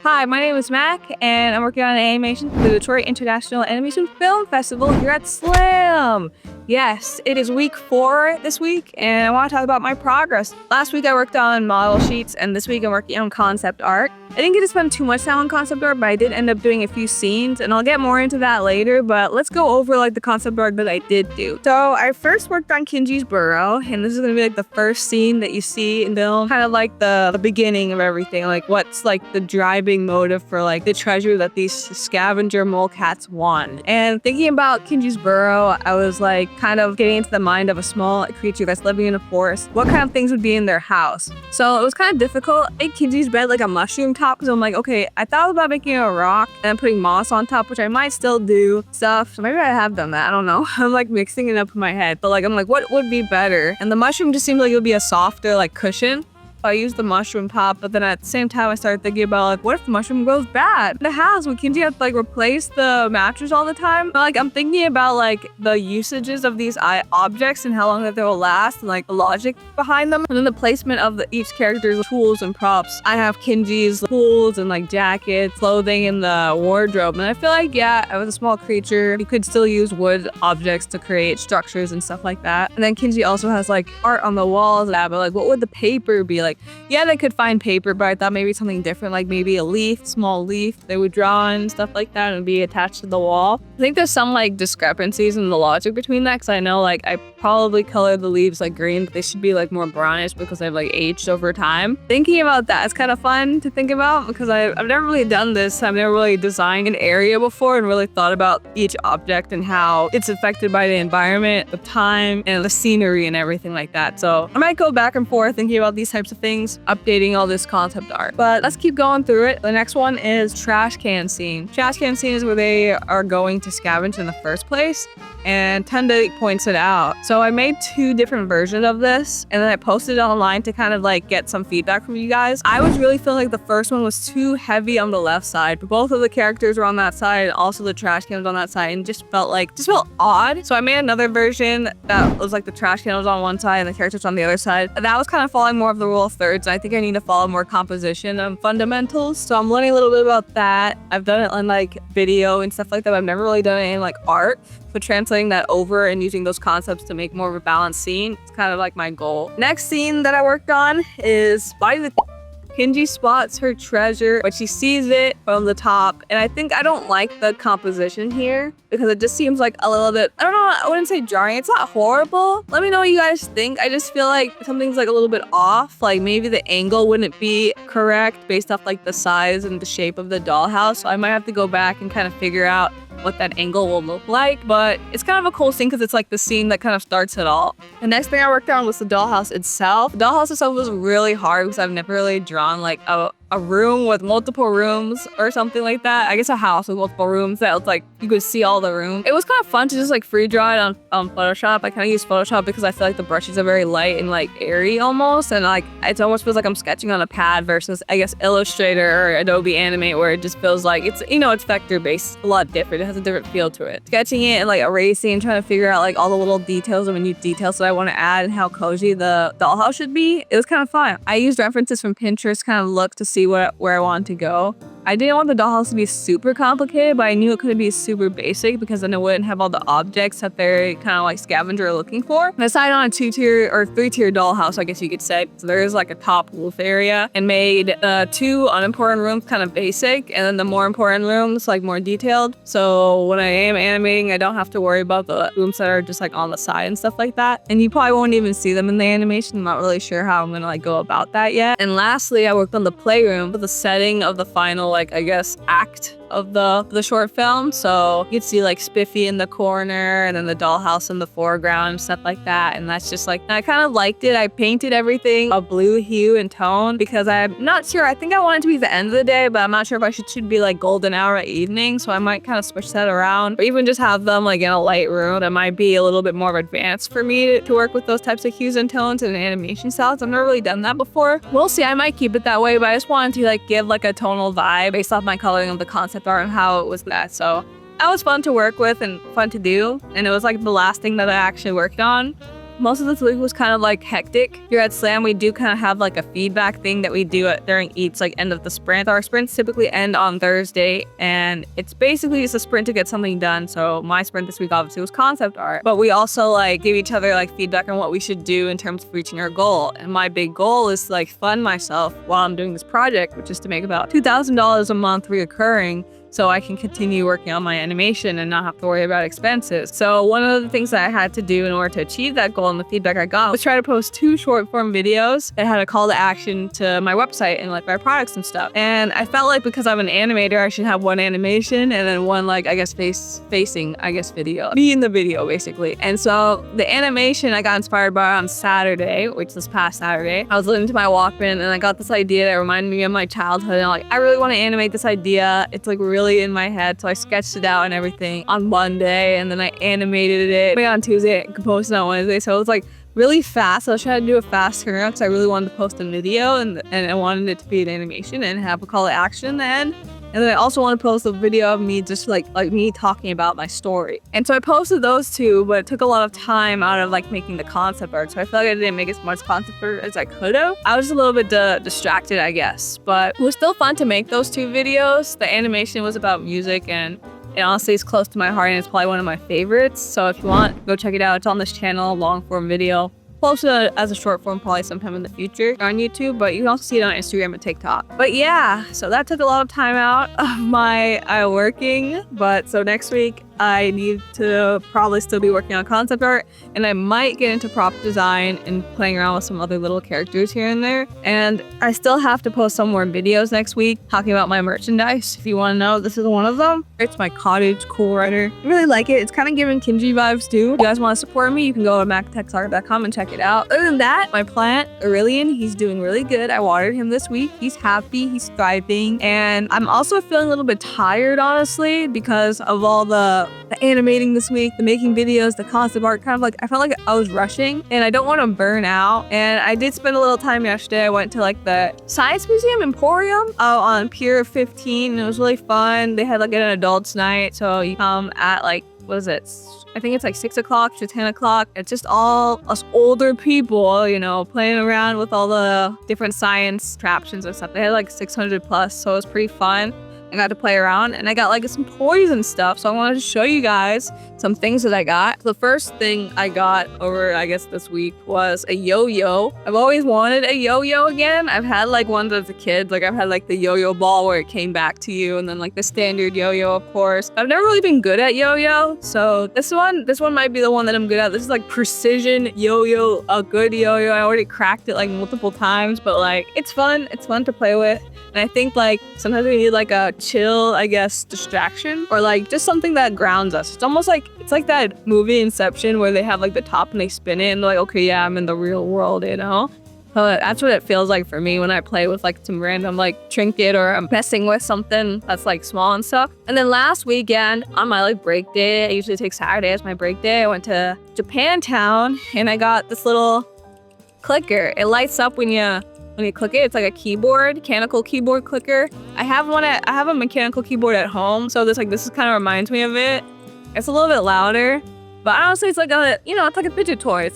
Hi, my name is Mac, and I'm working on an animation for the Detroit International Animation Film Festival here at SLAM. Yes, it is week 4 this week, and I want to talk about my progress. Last week I worked on model sheets, and this week I'm working on concept art. I didn't get to spend too much time on concept art, but I did end up doing a few scenes, and I'll get more into that later, but let's go over the concept art that I did do. So I first worked on Kinji's burrow, and this is going to be the first scene that you see in film, kind of the beginning of everything, what's the driving motive for the treasure that these scavenger mole cats want. And thinking about Kinji's burrow, I was kind of getting into the mind of a small creature that's living in a forest. What kind of things would be in their house? So it was kind of difficult. I made Kinji's bed a mushroom top, because I'm okay, I thought about making it a rock and then putting moss on top, which I might still do stuff. So maybe I have done that, I don't know. I'm mixing it up in my head, but I'm what would be better? And the mushroom just seemed like it would be a softer cushion. I used the mushroom top, but then at the same time I started thinking about what if the mushroom goes bad? The house, would Kinji have to replace the mattress all the time? But, I'm thinking about the usages of these objects and how long that they will last, and the logic behind them, and then the placement of each character's tools and props. I have Kinji's tools and jackets, clothing in the wardrobe, and I feel yeah, I was a small creature. You could still use wood objects to create structures and stuff like that. And then Kinji also has art on the walls, but what would the paper be? Yeah, they could find paper, but I thought maybe something different, maybe a leaf, small leaf they would draw on, stuff like that, and be attached to the wall. I think there's some discrepancies in the logic between that, because I know I probably colored the leaves green, but they should be more brownish because they've aged over time. Thinking about that, it's kind of fun to think about, because I've never really done this. I've never really designed an area before and really thought about each object and how it's affected by the environment, the time, and the scenery and everything like that. So I might go back and forth thinking about these types of things, updating all this concept art. But let's keep going through it. The next one is trash can scene. Trash can scene is where they are going to scavenge in the first place, and Tenda points it out. So I made 2 different versions of this, and then I posted it online to kind of get some feedback from you guys. I was really feeling the first one was too heavy on the left side, but both of the characters were on that side, and also the trash can was on that side, and just felt odd. So I made another version that was the trash can was on one side and the characters on the other side. That was kind of following more of the rule of thirds, and I think I need to follow more composition and fundamentals. So I'm learning a little bit about that. I've done it on video and stuff like that, but I've never really done it in art. But translating that over and using those concepts to make more of a balanced scene, it's kind of my goal. Next scene that I worked on is Body the Kinji spots her treasure, but she sees it from the top, and I don't like the composition here because it just seems a little bit, I don't know, I wouldn't say jarring. It's not horrible. Let me know what you guys think. I just feel something's a little bit off. Maybe the angle wouldn't be correct based off the size and the shape of the dollhouse. So I might have to go back and kind of figure out what that angle will look like, but it's kind of a cool scene because it's the scene that kind of starts it all. The next thing I worked on was the dollhouse itself. The dollhouse itself was really hard because I've never really drawn a room with multiple rooms or something like that. I guess a house with multiple rooms that was you could see all the rooms. It was kind of fun to just free draw it on Photoshop. I kind of use Photoshop because I feel the brushes are very light and airy almost, and it almost feels I'm sketching on a pad versus I guess Illustrator or Adobe Animate, where it just feels it's it's vector based, a lot different. It has a different feel to it. Sketching it and erasing and trying to figure out all the little details and minute details that I want to add and how cozy the dollhouse should be. It was kind of fun. I used references from Pinterest, kind of look to see where I wanted to go. I didn't want the dollhouse to be super complicated, but I knew it couldn't be super basic because then it wouldn't have all the objects that they're kind of scavenger are looking for. And I decided on a 2-tier or 3-tier dollhouse, I guess you could say. So there's a top roof area, and made 2 unimportant rooms kind of basic, and then the more important rooms more detailed. So when I am animating, I don't have to worry about the rooms that are just on the side and stuff like that. And you probably won't even see them in the animation. I'm not really sure how I'm gonna go about that yet. And lastly, I worked on the playroom for the setting of the final I guess act of the short film. So you could see Spiffy in the corner and then the dollhouse in the foreground and stuff like that. And that's just I kind of liked it. I painted everything a blue hue and tone because I'm not sure. I think I want it to be the end of the day, but I'm not sure if I should be golden hour at evening. So I might kind of switch that around, or even just have them in a light room. That might be a little bit more advanced for me to work with those types of hues and tones and animation styles. I've never really done that before. We'll see. I might keep it that way, but I just wanted to give a tonal vibe based off my coloring of the concept art and how it was that. So that was fun to work with and fun to do, and it was the last thing that I actually worked on. most of this week was kind of like hectic. Here at Slam, we do kind of have like a feedback thing that we do during each like end of the sprint. Our sprints typically end on Thursday, and it's basically just a sprint to get something done. So my sprint this week obviously was concept art, but we also like give each other like feedback on what we should do in terms of reaching our goal. And my big goal is to like fund myself while I'm doing this project, which is to make about $2,000 a month reoccurring, so I can continue working on my animation and not have to worry about expenses. So one of the things that I had to do in order to achieve that goal and the feedback I got was try to post 2 short form videos that had a call to action to my website and like my products and stuff. And I felt like because I'm an animator, I should have one animation and then one like, I guess, facing video. Me in the video, basically. And so the animation I got inspired by on Saturday, which this past Saturday, I was listening to my Walkman and I got this idea that reminded me of my childhood. And like, I really want to animate this idea. It's like really in my head, so I sketched it out and everything on Monday, and then I animated it on Tuesday and composed it on Wednesday. So it was like really fast. So I was trying to do a fast turnaround because I really wanted to post a video and I wanted it to be an animation and have a call to action in the end. And then I also want to post a video of me just like me talking about my story. And so I posted those 2, but it took a lot of time out of like making the concept art. So I feel like I didn't make as much concept art as I could have. I was a little bit distracted, I guess, but it was still fun to make those 2 videos. The animation was about music and it honestly is close to my heart and it's probably one of my favorites. So if you want, go check it out. It's on this channel, long form video. Posted as a short form probably sometime in the future on YouTube, but you can also see it on Instagram and TikTok. But yeah, so that took a lot of time out of my working. But so next week I need to probably still be working on concept art, and I might get into prop design and playing around with some other little characters here and there. And I still have to post some more videos next week talking about my merchandise. If you want to know, this is one of them. It's my cottage cool writer. I really like it. It's kind of giving Kinji vibes too. If you guys want to support me, you can go to mactexart.com and check it out. Other than that, my plant, Aurelian, he's doing really good. I watered him this week. He's happy, he's thriving. And I'm also feeling a little bit tired, honestly, because of all the animating this week, the making videos, the concept art, kind of like, I felt like I was rushing and I don't want to burn out. And I did spend a little time yesterday. I went to like the Science Museum Emporium on Pier 15 and it was really fun. They had like an adults night. So you come at like, what is it? I think it's like 6 o'clock to 10 o'clock. It's just all us older people, you know, playing around with all the different science attractions and stuff. They had like 600 plus, so it was pretty fun. I got to play around and I got like some toys and stuff. So I wanted to show you guys some things that I got. The first thing I got over, I guess, this week was a yo-yo. I've always wanted a yo-yo again. I've had like ones as a kid. Like I've had like the yo-yo ball where it came back to you, and then like the standard yo-yo, of course. I've never really been good at yo-yo. So this one might be the one that I'm good at. This is like precision yo-yo, a good yo-yo. I already cracked it like multiple times, but like it's fun. It's fun to play with. And I think like sometimes we need like a chill, I guess, distraction, or like just something that grounds us. It's almost like, it's like that movie Inception where they have like the top and they spin it and they're like, okay, yeah, I'm in the real world, you know? So that's what it feels like for me when I play with like some random like trinket or I'm messing with something that's like small and stuff. And then last weekend on my like break day, I usually take Saturday as my break day, I went to Japantown and I got this little clicker. It lights up when you click it. It's like a keyboard, mechanical keyboard clicker. I have a mechanical keyboard at home, so this kind of reminds me of it. It's a little bit louder, but honestly, it's like it's like a fidget toy. It's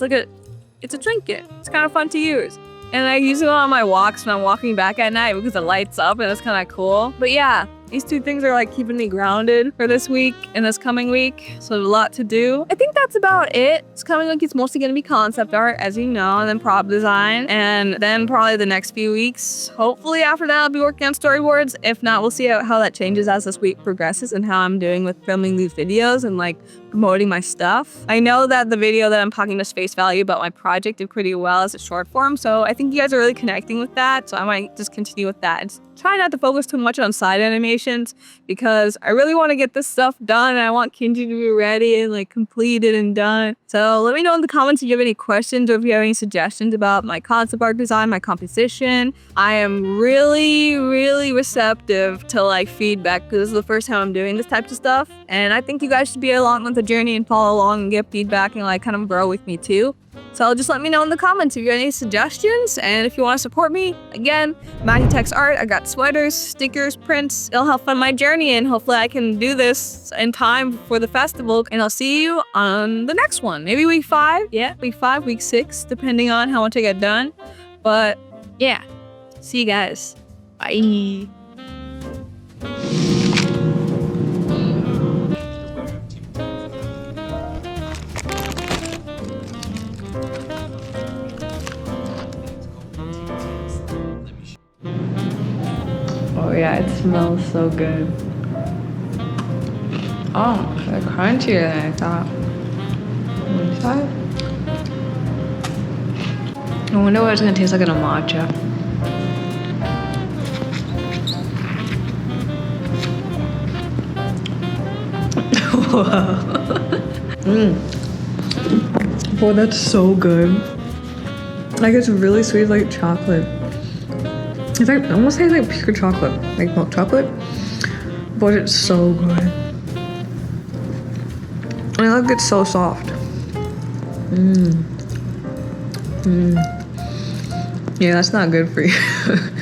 a trinket. It's kind of fun to use. And I use it on my walks when I'm walking back at night because it lights up and it's kind of cool. But yeah, these 2 things are like keeping me grounded for this week and this coming week. So there's a lot to do. I think that's about it. This coming week it's mostly going to be concept art, as you know, and then prop design. And then probably the next few weeks, hopefully after that, I'll be working on storyboards. If not, we'll see how that changes as this week progresses and how I'm doing with filming these videos and like promoting my stuff. I know that the video that I'm talking to Space Value about my project did pretty well as a short form. So I think you guys are really connecting with that. So I might just continue with that. And try not to focus too much on side animations because I really want to get this stuff done and I want Kinji to be ready and like completed and done. So let me know in the comments if you have any questions or if you have any suggestions about my concept art design, my composition. I am really, really receptive to like feedback because this is the first time I'm doing this type of stuff. And I think you guys should be along with the journey and follow along and get feedback and like kind of grow with me too. So just let me know in the comments if you have any suggestions, and if you want to support me, again, Maggie Tech's art. I got sweaters, stickers, prints. It'll help fund my journey, and hopefully I can do this in time for the festival. And I'll see you on the next one. Maybe week 5. Yeah, week 5, week 6, depending on how much I get done. But yeah, see you guys. Bye. Oh yeah, it smells so good. Oh, it's crunchier than I thought. Inside? I wonder what it's gonna taste like in a matcha. Oh, that's so good. Like, it's really sweet, like chocolate. It's like, I almost tastes like pure chocolate, like milk chocolate, but it's so good. And I like it's so soft. Yeah, that's not good for you.